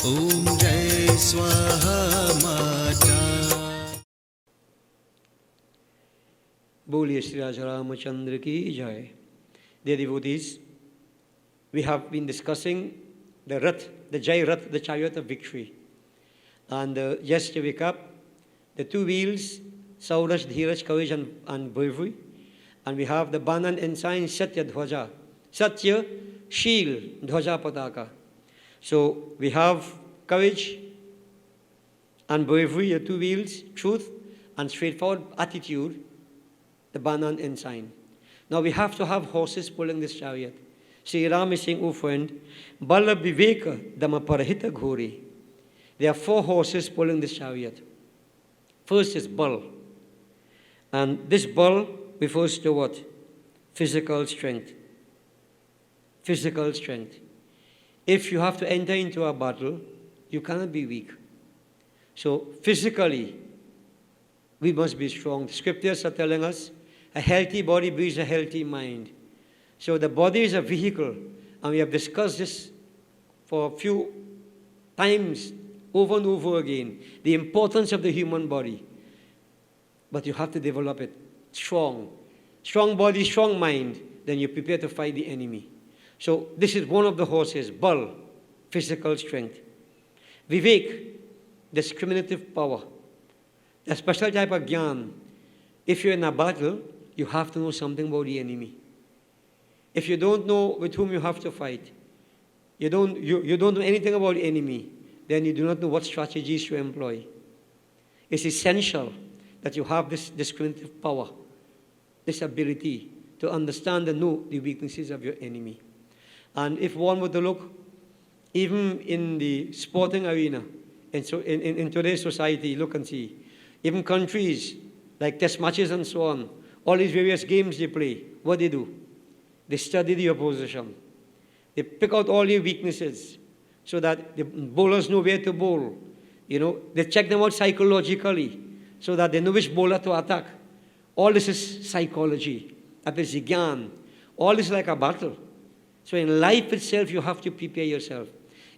Om Jai Swaha Mata. Boliye Sri Raja Ramachandra ki Jai. Dear devotees, we have been discussing the Rath, the Jai Rath, the Chariot of Victory. And just to recap, the two wheels, Sauraj, Dhiraj, courage and bravery. And we have the Banan ensign, Satya Dhwaja. Satya, shield, Dhwaja Pataka. So we have courage and bravery, the two wheels, truth and straightforward attitude, the Banan ensign. Now we have to have horses pulling this chariot. Sri Ram is saying, oh friend, Bala Viveka Dhammaparahita Ghori. There are 4 horses pulling this chariot. First is Bal. And this Bal refers to what? Physical strength. Physical strength. If you have to enter into a battle, you cannot be weak. So physically, we must be strong. The scriptures are telling us a healthy body breeds a healthy mind. So the body is a vehicle, and we have discussed this for a few times, over and over again, the importance of the human body. But you have to develop it strong. Strong body, strong mind, then you prepare to fight the enemy. So this is one of the horses, Bal, physical strength. Vivek, discriminative power. A special type of Gyan. If you're in a battle, you have to know something about the enemy. If you don't know with whom you have to fight, you don't know anything about the enemy, then you do not know what strategies to employ. It's essential that you have this discriminative power, this ability to understand and know the weaknesses of your enemy. And if one were to look, even in the sporting arena, and so in today's society, look and see, even countries like test matches and so on, all these various games they play, what they do? They study the opposition. They pick out all their weaknesses so that the bowlers know where to bowl. You know, they check them out psychologically so that they know which bowler to attack. All this is psychology. That is Gyan. All this is like a battle. So in life itself, you have to prepare yourself.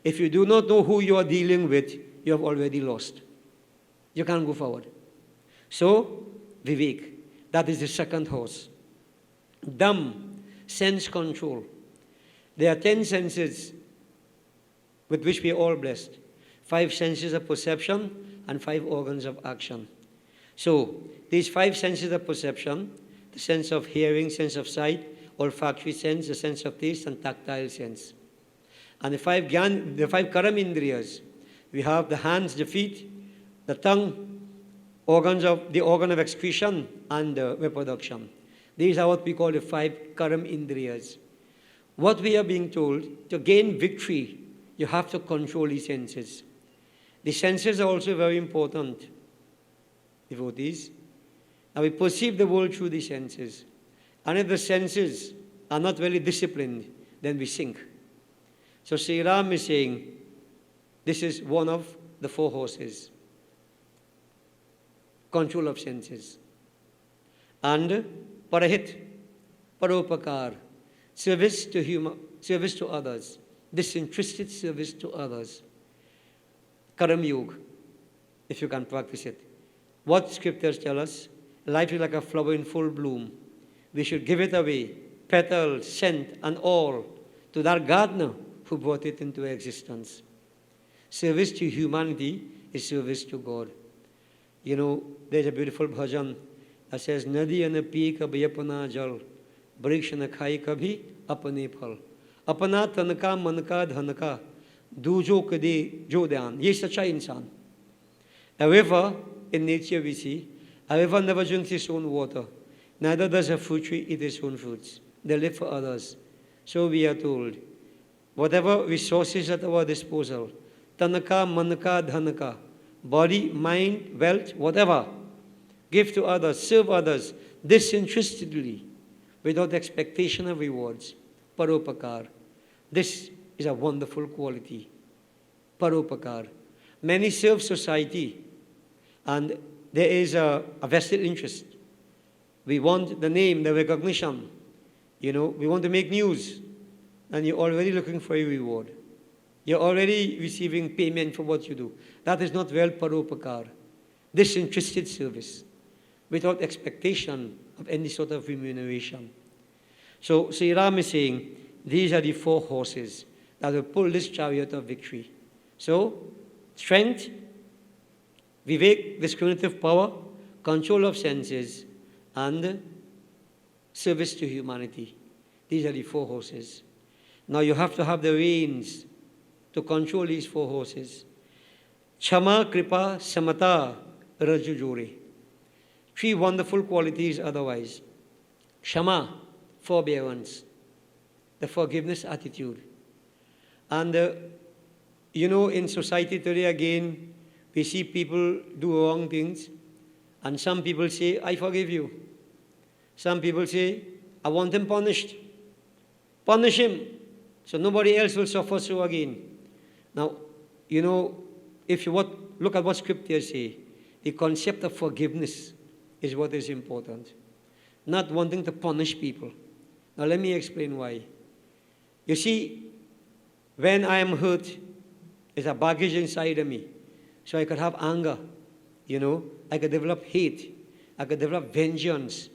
If you do not know who you are dealing with, you have already lost. You can't go forward. So, Vivek, that is the second horse. Dham, sense control. There are 10 senses with which we are all blessed. 5 senses of perception and 5 organs of action. So, these 5 senses of perception, the sense of hearing, sense of sight, olfactory sense, the sense of taste, and tactile sense. And the 5 karam indriyas, we have the hands, the feet, the tongue, the organ of excretion, and reproduction. These are what we call the 5 karam indriyas. What we are being told, to gain victory, you have to control these senses. The senses are also very important, devotees. And we perceive the world through the senses. And if the senses are not really disciplined, then we sink. So Sri Ram is saying, this is one of the 4 horses. Control of senses. And parahit, paropakar, service to others, disinterested service to others. Karam Yoga, if you can practice it. What scriptures tell us? Life is like a flower in full bloom. We should give it away, petals, scent, and all, to that gardener who brought it into existence. Service to humanity is service to God. You know, there's a beautiful bhajan that says, Nadi ana pee kabhi apana jal, briksha na khai kabhi apane phal. Apana tanka manka dhanka, dujo kade jo dhyan. Ye sacha insan. A river in nature we see, a river never drinks its own water. Neither does a fruit tree eat its own fruits. They live for others. So we are told, whatever resources at our disposal, tanaka, manaka, dhanaka, body, mind, wealth, whatever, give to others, serve others, disinterestedly, without expectation of rewards. Paropakar. This is a wonderful quality. Paropakar. Many serve society, and there is a vested interest. We want the name, the recognition. You know, we want to make news, and you're already looking for a reward. You're already receiving payment for what you do. That is not well paropakar, disinterested service, without expectation of any sort of remuneration. So Sri Ram is saying, these are the 4 horses that will pull this chariot of victory. So, strength, vivek, discriminative power, control of senses, and service to humanity. These are the 4 horses. Now you have to have the reins to control these 4 horses. Chama, Kripa, Samata, Rajujuri. 3 wonderful qualities otherwise. Shama, forbearance, the forgiveness attitude. And in society today again, we see people do wrong things, and some people say, I forgive you. Some people say, I want him punished. Punish him, so nobody else will suffer so again. Now, if you look at what scriptures say, the concept of forgiveness is what is important, not wanting to punish people. Now, let me explain why. You see, when I am hurt, there's a baggage inside of me. So I could have anger, I could develop hate, I could develop vengeance.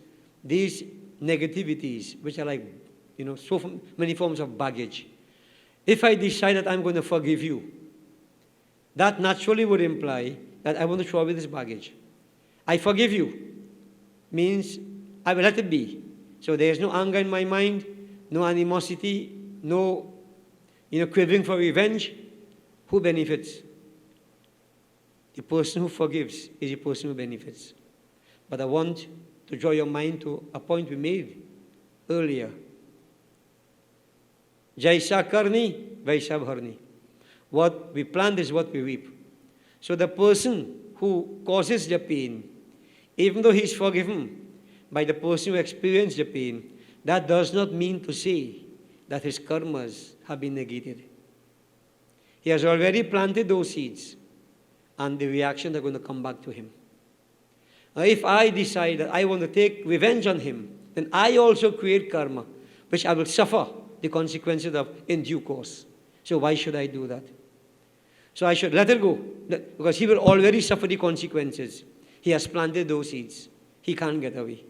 These negativities, which are like, so many forms of baggage. If I decide that I'm going to forgive you, that naturally would imply that I want to throw away this baggage. I forgive you means I will let it be. So there is no anger in my mind, no animosity, no craving for revenge. Who benefits? The person who forgives is the person who benefits. But I want to draw your mind to a point we made earlier. Jaisa karni, vaisa bharni. What we plant is what we reap. So the person who causes the pain, even though he is forgiven by the person who experienced the pain, that does not mean to say that his karmas have been negated. He has already planted those seeds, and the reactions are going to come back to him. Now, if I decide that I want to take revenge on him, then I also create karma, which I will suffer the consequences of in due course. So why should I do that? So I should let it go, because he will already suffer the consequences. He has planted those seeds. He can't get away.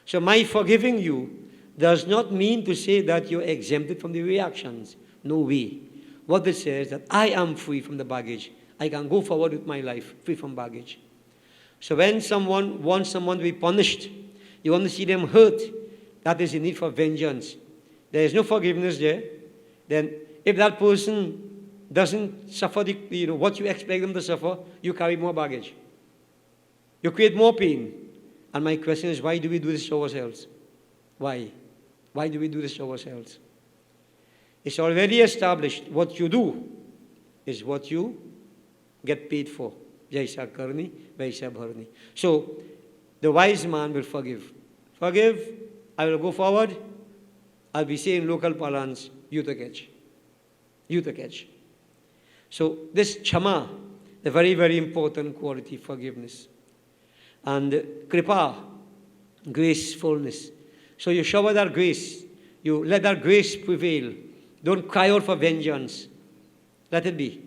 So my forgiving you does not mean to say that you're exempted from the reactions. No way. What it says that I am free from the baggage. I can go forward with my life, free from baggage. So when someone wants someone to be punished, you want to see them hurt, that is the need for vengeance. There is no forgiveness there. Then if that person doesn't suffer what you expect them to suffer, you carry more baggage. You create more pain. And my question is, why do we do this to ourselves? Why? Why do we do this to ourselves? It's already established. What you do is what you get paid for. Jaisa karni, vaisa bharni. So, the wise man will forgive. Forgive, I will go forward. I'll be saying local parlance, you to catch. You to catch. So, this chama, the very, very important quality, forgiveness. And kripa, gracefulness. So you shower that grace. You let that grace prevail. Don't cry out for vengeance. Let it be.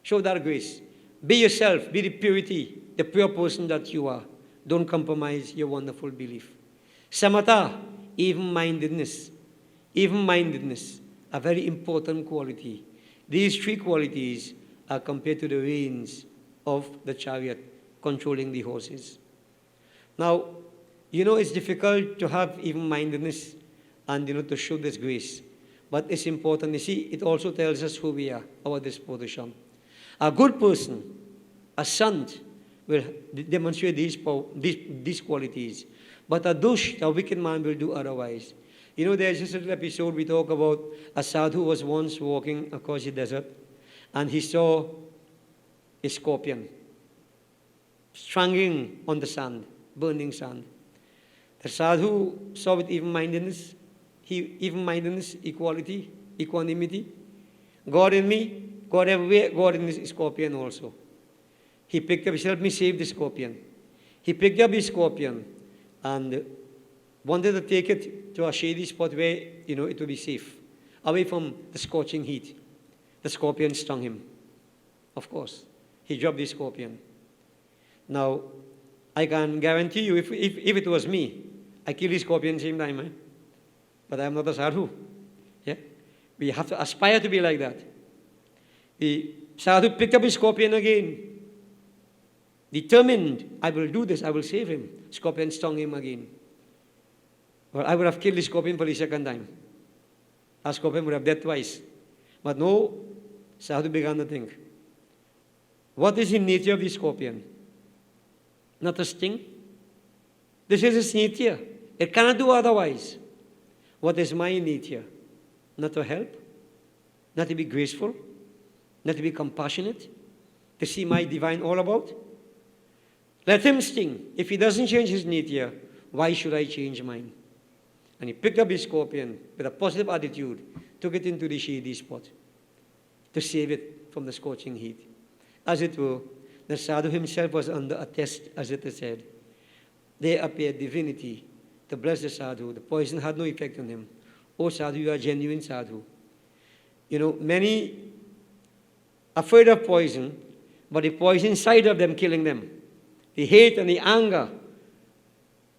Show that grace. Be yourself. Be the purity, the pure person that you are. Don't compromise your wonderful belief. Samatha, even-mindedness. Even-mindedness, a very important quality. These 3 qualities are compared to the reins of the chariot controlling the horses. Now, it's difficult to have even-mindedness and, to show this grace. But it's important. You see, it also tells us who we are, our disposition. A good person, a sant, will demonstrate these qualities. But a dush, a wicked man, will do otherwise. There's just a little episode we talk about a sadhu was once walking across the desert, and he saw a scorpion strangling on the sand, burning sand. The sadhu saw with even-mindedness, equality, equanimity. God in me, God everywhere, God in this scorpion also. He picked up, he said, let me save the scorpion. He picked up his scorpion and wanted to take it to a shady spot where, it would be safe, away from the scorching heat. The scorpion stung him. Of course, he dropped the scorpion. Now, I can guarantee you, if it was me, I kill the scorpion same time. Eh? But I am not a sadhu. Yeah? We have to aspire to be like that. The sadhu picked up his scorpion again. Determined, I will do this, I will save him. Scorpion stung him again. Well, I would have killed the scorpion for the second time. That scorpion would have died twice. But no, sadhu began to think. What is the nature of the scorpion? Not to sting. This is its nature. It cannot do otherwise. What is my nature? Not to help, not to be graceful, not to be compassionate, to see my divine all about. Let him sting. If he doesn't change his nature, why should I change mine? And he picked up his scorpion with a positive attitude, took it into the shady spot to save it from the scorching heat. As it were, the sadhu himself was under a test, as it is said. There appeared divinity to bless the sadhu. The poison had no effect on him. Oh sadhu, you are a genuine sadhu. You know, many afraid of poison, but the poison inside of them killing them. The hate and the anger,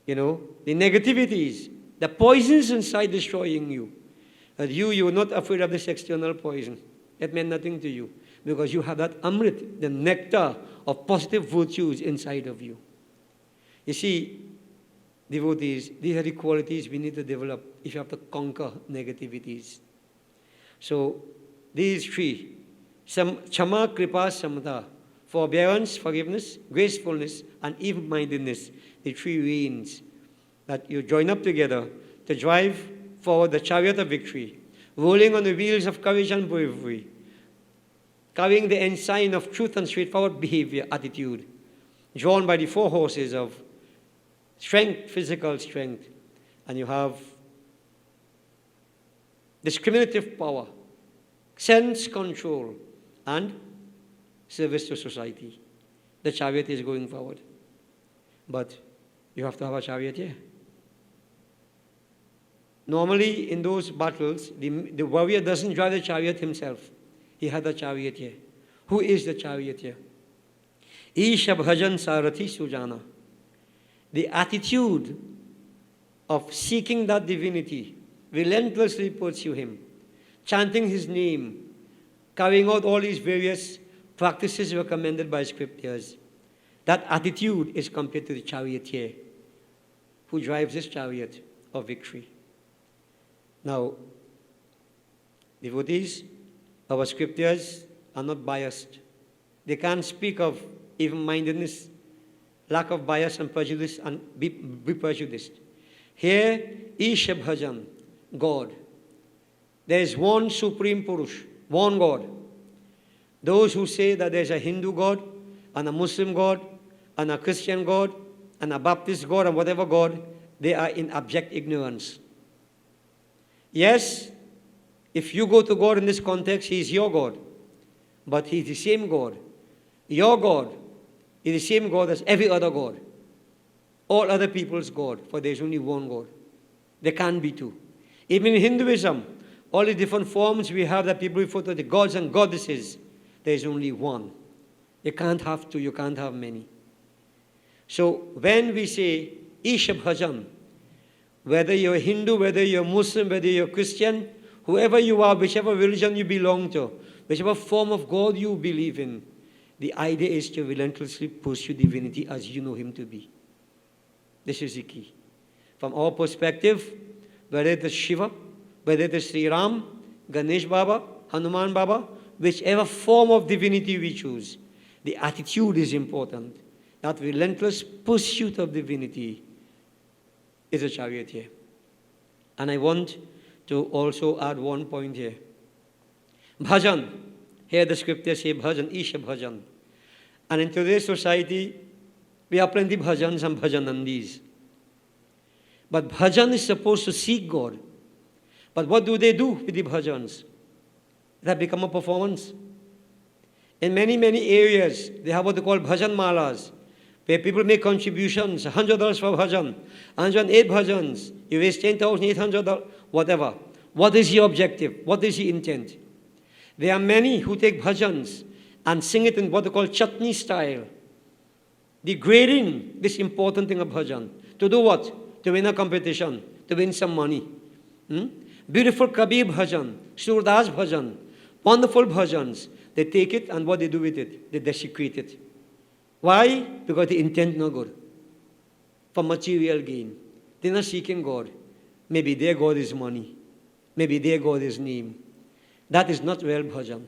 you know, the negativities, the poisons inside destroying you. And you were not afraid of this external poison. It meant nothing to you because you have that amrit, the nectar of positive virtues inside of you. You see, devotees, these are the qualities we need to develop if you have to conquer negativities. So, these three, Chama, Kripa, Samata, forbearance, forgiveness, gracefulness, and even-mindedness, the three reins that you join up together to drive forward the chariot of victory, rolling on the wheels of courage and bravery, carrying the ensign of truth and straightforward behavior, attitude, drawn by the four horses of strength, physical strength, and you have discriminative power, sense control, and service to society. The chariot is going forward. But you have to have a chariot here. Normally, in those battles, the warrior doesn't drive the chariot himself. He had a charioteer. Who is the charioteer? Isha bhajan sarathi sujana. The attitude of seeking that divinity, relentlessly pursue him, chanting his name, carrying out all these various practices recommended by scriptures. That attitude is compared to the charioteer who drives this chariot of victory. Now, devotees, our scriptures are not biased. They can't speak of even-mindedness, lack of bias and prejudice, and be prejudiced. Here, Isha Bhajan, God. There is one Supreme Purush, one God. Those who say that there's a Hindu God, and a Muslim God, and a Christian God, and a Baptist God, and whatever God, they are in abject ignorance. Yes, if you go to God in this context, He is your God. But He is the same God. Your God is the same God as every other God. All other people's God, for there is only one God. There can't be two. Even in Hinduism, all the different forms we have that people refer to the gods and goddesses, there is only one. You can't have two, you can't have many. So when we say Isha Bhajan, whether you're a Hindu, whether you're Muslim, whether you're Christian, whoever you are, whichever religion you belong to, whichever form of God you believe in, the idea is to relentlessly pursue divinity as you know Him to be. This is the key. From our perspective, whether it is Shiva, whether it is Sri Ram, Ganesh Baba, Hanuman Baba, whichever form of divinity we choose, the attitude is important. That relentless pursuit of divinity is a chariot here. And I want to also add one point here. Bhajan. Here the scriptures say bhajan, Isha bhajan. And in today's society, we have plenty bhajans and bhajanandis. But bhajan is supposed to seek God. But what do they do with the bhajans? That become a performance. In many, many areas, they have what they call bhajan malas, where people make contributions, $100 for bhajan, 108 bhajans, you raise $10,800, whatever. What is your objective? What is your intent? There are many who take bhajans and sing it in what they call chutney style, degrading this important thing of bhajan. To do what? To win a competition, to win some money. Beautiful Kabir bhajan, Surdas bhajan, wonderful bhajans. They take it and what they do with it? They desecrate it. Why? Because the intent no good. For material gain. They're not seeking God. Maybe their God is money. Maybe their God is name. That is not real bhajan.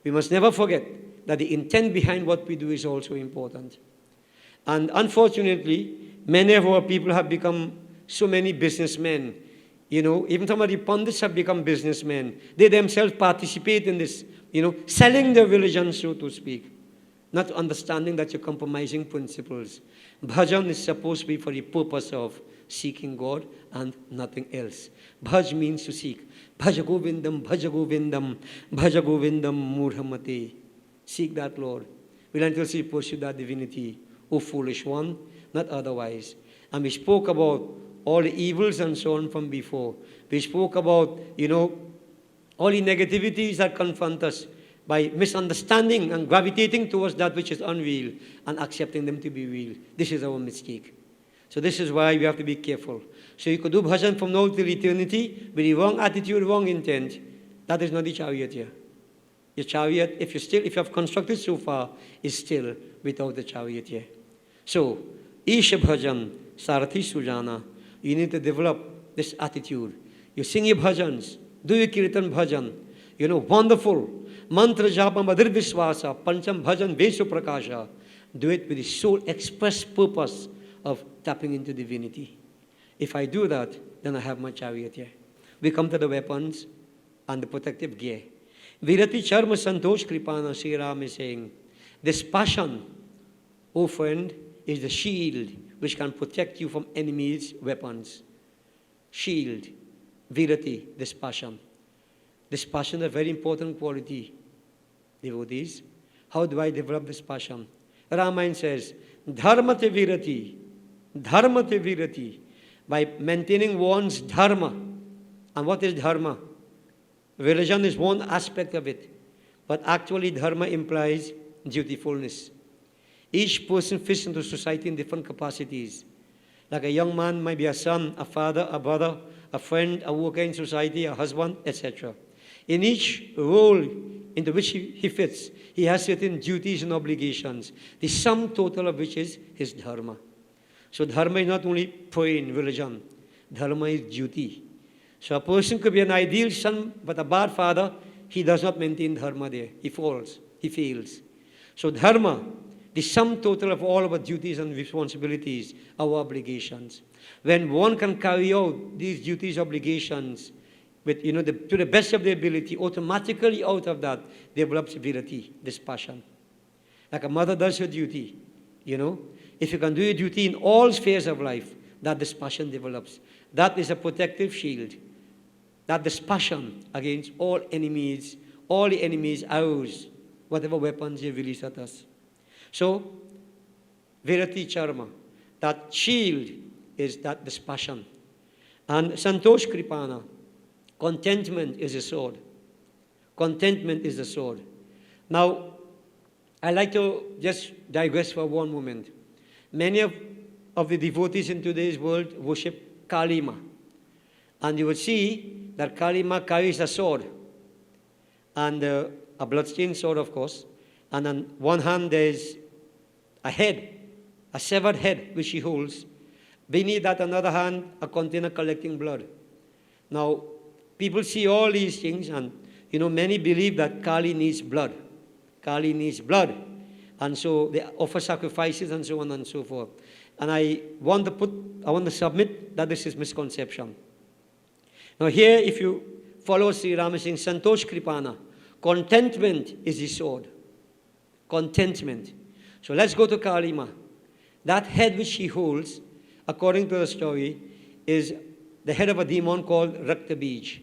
We must never forget that the intent behind what we do is also important. And unfortunately, many of our people have become so many businessmen. Even some of the pundits have become businessmen. They themselves participate in this, selling their religion, so to speak. Not understanding that you're compromising principles. Bhajan is supposed to be for the purpose of seeking God and nothing else. Bhaj means to seek. Bhaja Govindam, Bhaja Govindam, Bhaja Govindam Murhamate. Seek that Lord. Relentlessly pursue that divinity, O foolish one, not otherwise. And we spoke about all the evils and so on from before. We spoke about, all the negativities that confront us by misunderstanding and gravitating towards that which is unreal and accepting them to be real. This is our mistake. So this is why we have to be careful. So you could do bhajan from now till eternity with the wrong attitude, wrong intent. That is not the chariot here. Your chariot, if you have constructed so far, is still without the chariot here. So, Isha bhajan, Sarathi Sujana, you need to develop this attitude. You sing your bhajans, do your kirtan bhajan, wonderful. Mantra japa madhir viswasa, pancham bhajan vesu prakasha. Do it with the sole express purpose of tapping into divinity. If I do that, then I have my chariot here. We come to the weapons and the protective gear. Virati charma santosh kripana, Sri Ram is saying, this passion, O friend, is the shield which can protect you from enemies' weapons. Shield, virati, this passion. This passion is a very important quality, devotees. How do I develop this passion? Ramayana says, dharma te virati, by maintaining one's dharma. And what is dharma? Religion is one aspect of it, but actually dharma implies dutifulness. Each person fits into society in different capacities. Like a young man might be a son, a father, a brother, a friend, a worker in society, a husband, etc. In each role into which he fits, he has certain duties and obligations, the sum total of which is his dharma. So dharma is not only praying, religion. Dharma is duty. So a person could be an ideal son, but a bad father, he does not maintain dharma there. He falls, he fails. So dharma, the sum total of all our duties and responsibilities, our obligations. When one can carry out these duties, obligations, with, to the best of their ability, automatically out of that develops virati, this passion. Like a mother does her duty, If you can do your duty in all spheres of life, that this passion develops. That is a protective shield. That this passion against all the enemies' arrows, whatever weapons they release at us. So, virati charma, that shield is that this passion. And santosh kripana, contentment is a sword. Contentment is the sword. Now, I like to just digress for one moment. Many of the devotees in today's world worship Kali Ma. And you will see that Kali Ma carries a sword. And a bloodstained sword, of course. And on one hand there is a head, a severed head, which she holds. Beneath that, another hand, a container collecting blood. Now, people see all these things and, many believe that Kali needs blood. Kali needs blood. And so they offer sacrifices and so on and so forth. And I want to submit that this is misconception. Now here, if you follow Sri Rama saying, Santosh Kripana, contentment is the sword. Contentment. So let's go to Kali Ma. That head which she holds, according to the story, is the head of a demon called Rakta Bij.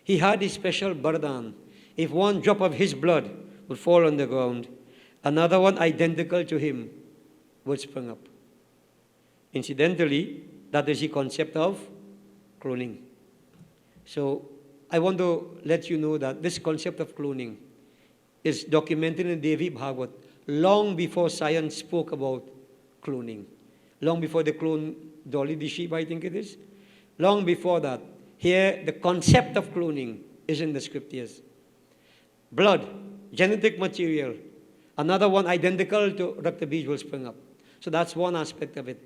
He had a special bardhan. If one drop of his blood would fall on the ground, another one identical to him would spring up. Incidentally, that is the concept of cloning. So I want to let you know that this concept of cloning is documented in Devi Bhagavad long before science spoke about cloning. Long before they cloned Dolly the sheep, I think it is. Long before that. Here, the concept of cloning is in the scriptures. Blood, genetic material, another one identical to Rakta Bij will spring up. So that's one aspect of it.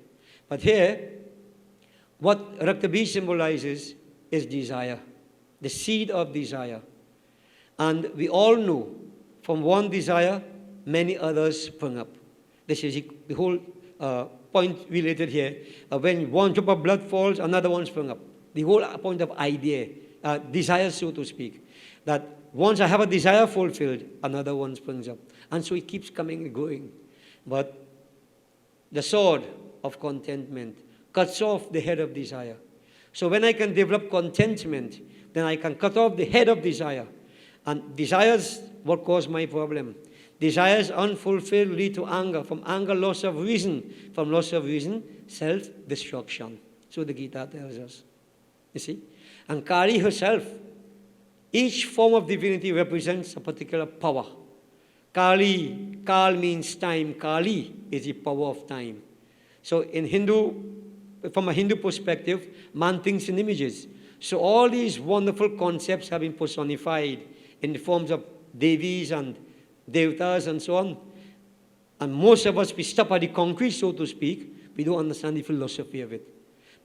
But here, what Rakta Bij symbolizes is desire, the seed of desire. And we all know from one desire, many others spring up. This is the whole point related here. When one drop of blood falls, another one springs up. The whole point of idea, desire, so to speak, that once I have a desire fulfilled, another one springs up. And so it keeps coming and going. But the sword of contentment cuts off the head of desire. So when I can develop contentment, then I can cut off the head of desire. And desires what cause my problem. Desires unfulfilled lead to anger. From anger, loss of reason. From loss of reason, self-destruction. So the Gita tells us. You see? And Kali herself, each form of divinity represents a particular power. Kali, Kal means time. Kali is the power of time. So in Hindu, from a Hindu perspective, man thinks in images. So all these wonderful concepts have been personified in the forms of Devis and Devatas and so on. And most of us, we stop at the concrete, so to speak. We don't understand the philosophy of it.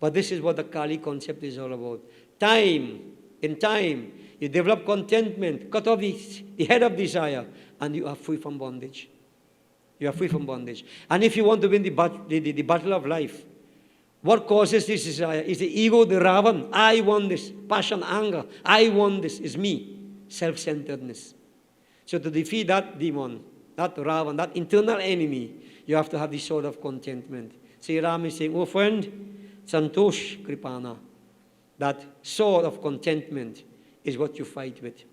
But this is what the Kali concept is all about. Time. In time, you develop contentment, cut off the head of desire, and you are free from bondage. You are free from bondage. And if you want to win the battle of life, what causes this desire? Is the ego, the Ravan. I want this. Passion, anger. I want this. Is me. Self-centeredness. So to defeat that demon, that Ravan, that internal enemy, you have to have the sword of contentment. Sri Ram is saying, oh friend, Santosh Kripana, that sword of contentment is what you fight with.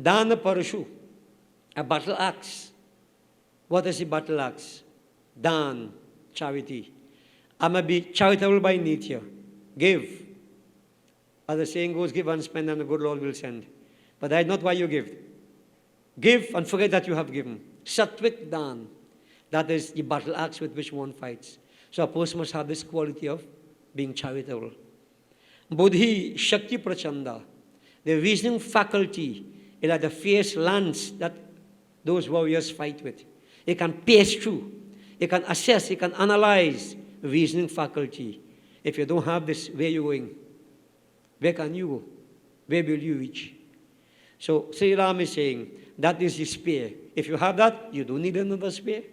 Dana Parashu, a battle axe. What is the battle axe? Dan, charity. I may be charitable by nature. Give. As the saying goes, give and spend and the good Lord will send. But that is not why you give. Give and forget that you have given. Satvik Dan. That is the battle axe with which one fights. So a person must have this quality of being charitable. Buddhi Shakti Prachanda. The reasoning faculty is like the fierce lance that those warriors fight with. It can pierce through. It can assess. It can analyze. Reasoning faculty. If you don't have this, where are you going? Where can you go? Where will you reach? So Sri Ram is saying, that is the spear. If you have that, you don't need another spear.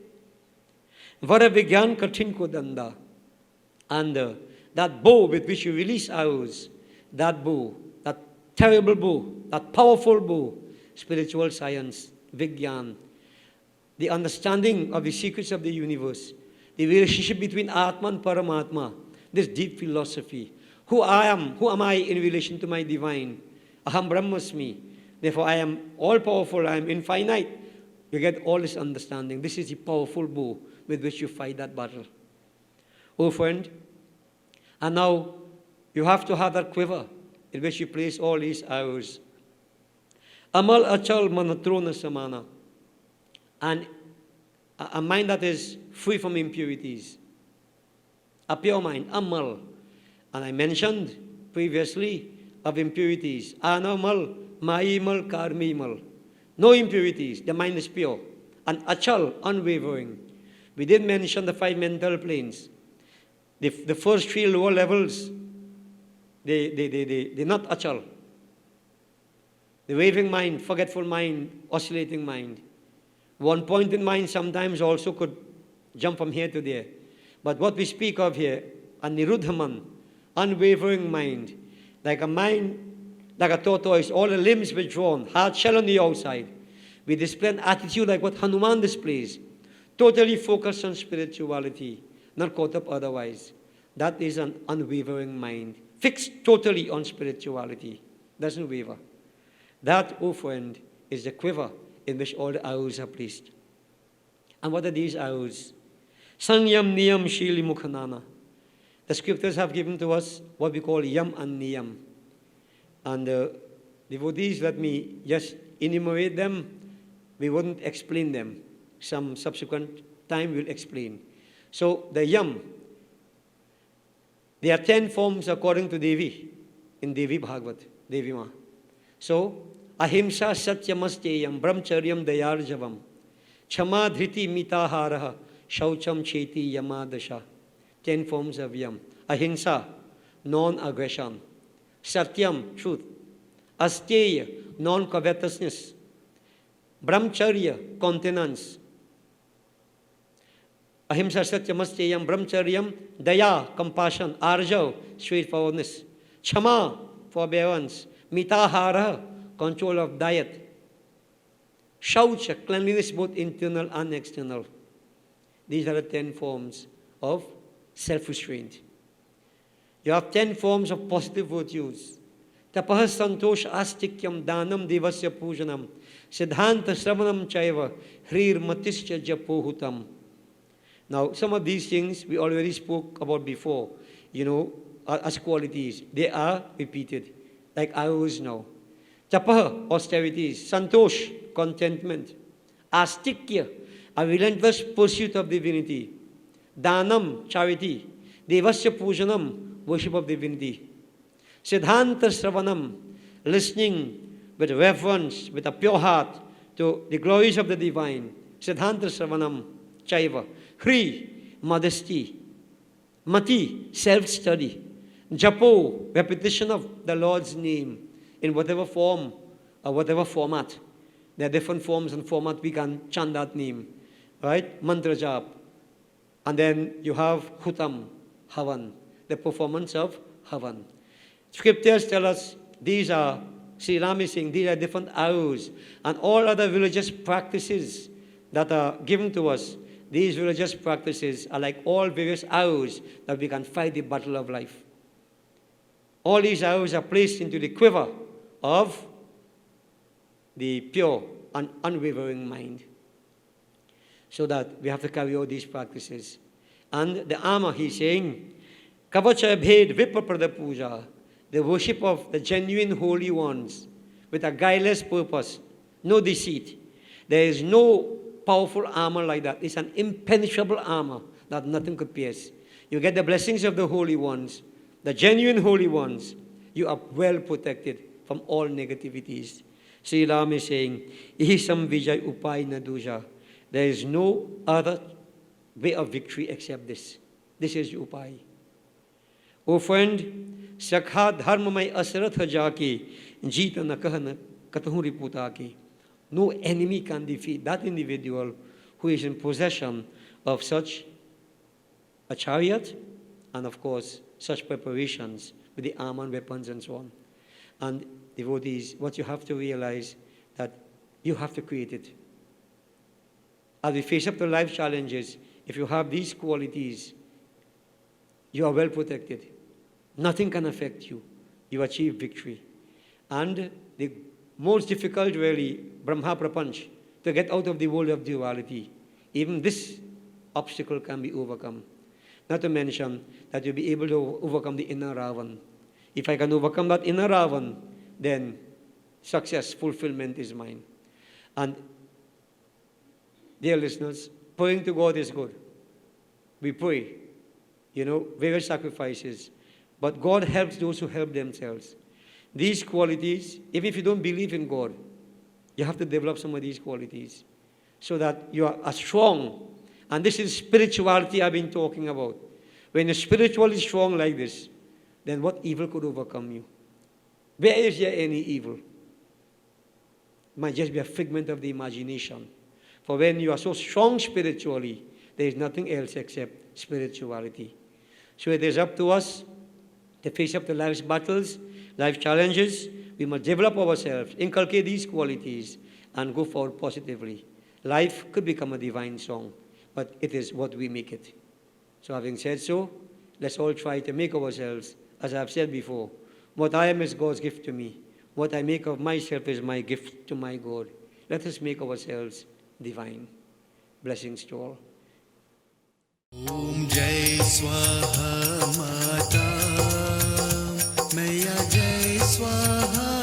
Vara Vigyan Kathin Kodanda. And that bow with which you release arrows, that bow, that terrible bow, that powerful bow, spiritual science, Vigyan, the understanding of the secrets of the universe, the relationship between Atma and Paramatma, this deep philosophy. Who am I in relation to my divine? Aham Brahmasmi. Therefore, I am all-powerful, I am infinite. You get all this understanding. This is the powerful bow with which you fight that battle. Oh, friend, and now you have to have that quiver in which you place all these arrows. Amal achal manatrona samana. And a mind that is free from impurities. A pure mind, amal. And I mentioned previously of impurities. Anamal, maimal, karmimal. No impurities. The mind is pure. And achal, unwavering. We did mention the 5 mental planes. The first 3 lower levels, they're not achal. The wavering mind, forgetful mind, oscillating mind. One point in mind sometimes also could jump from here to there. But what we speak of here, a niruddhaman, unwavering mind, like a tortoise, all the limbs withdrawn, hard shell on the outside. We display an attitude like what Hanuman displays, totally focused on spirituality, not caught up otherwise. That is an unwavering mind, fixed totally on spirituality, doesn't waver. That, oh friend, is the quiver in which all the arrows are placed. And what are these arrows? Sanyam Niyam Shili Mukhanana. The scriptures have given to us what we call Yam and Niyam. And devotees, let me just enumerate them. We wouldn't explain them. Some subsequent time we'll explain. So the yam, there are 10 forms according to Devi in Devi Bhagavat, Devi Ma. So, ahimsa satyamasteyam brahmacharyam dayarjavam chama dhriti mitaharaha shaucham cheti yamadasha. 10 forms of yam. Ahimsa, non-aggression. Satyam, truth. Asteya, non-covetousness. Brahmacharya, continence. Ahimsa satyamasteyam brahmacharyam daya, compassion. Arjav, straightforwardness. Chama, forbearance. Mitahara, control of diet. Shaucha, cleanliness both internal and external. These are the 10 forms of self-restraint. You have 10 forms of positive virtues. Tapah santosh astikyam danam devasya pujanam siddhanta sravanam chaiva hrir matischa japohutam. Now, some of these things we already spoke about before, as qualities. They are repeated, like arrows now. Tapah, austerities. Santosh, contentment. Astikya, a relentless pursuit of divinity. Danam, charity. Devasya pujanam, worship of divinity. Siddhanta sravanam, listening with reverence, with a pure heart to the glories of the divine. Siddhanta sravanam, chaiva. Hri, modesty. Mati, self-study. Japo, repetition of the Lord's name in whatever form or whatever format. There are different forms and format we can chant that name. Right? Mantra jap. And then you have hutam, havan, the performance of havan. Scriptures tell us these are, Sri Ram is saying, these are different arrows. And all other religious practices that are given to us, these religious practices are like all various arrows that we can fight the battle of life. All these arrows are placed into the quiver of the pure and unwavering mind. So that we have to carry out these practices. And the armor, he's saying, Kavacha bhed vipaprada puja, the worship of the genuine holy ones with a guileless purpose, no deceit. There is no powerful armor like that. It's an impenetrable armor that nothing could pierce. You get the blessings of the holy ones, the genuine holy ones. You are well protected from all negativities. Sri Ram is saying, Ihisam vijay upay na duja. There is no other way of victory except this. This is upay. O friend, Chariot of Dharma mai asaratha jaki, jeeta na kahana katahu riputaki. No enemy can defeat that individual who is in possession of such a chariot and, of course, such preparations with the armor and weapons and so on. And devotees, what you have to realize that you have to create it. As we face up to life challenges, if you have these qualities, you are well protected. Nothing can affect you. You achieve victory. And the most difficult, really, Brahma Prapanch, to get out of the world of duality, even this obstacle can be overcome. Not to mention that you'll be able to overcome the inner Ravan. If I can overcome that inner Ravan, then success, fulfillment is mine. And dear listeners, praying to God is good. We pray, various sacrifices. But God helps those who help themselves. These qualities, even if you don't believe in God, you have to develop some of these qualities so that you are strong. And this is spirituality I've been talking about. When you're spiritually strong like this, then what evil could overcome you? Where is there any evil? It might just be a figment of the imagination. For when you are so strong spiritually, there is nothing else except spirituality. So it is up to us to face up to life's battles, life challenges. We must develop ourselves, inculcate these qualities, and go forward positively. Life could become a divine song, but it is what we make it. So having said so, let's all try to make ourselves, as I've said before, what I am is God's gift to me. What I make of myself is my gift to my God. Let us make ourselves divine. Blessings to all. Om Jai Swaha Mata मैया जय स्वाहा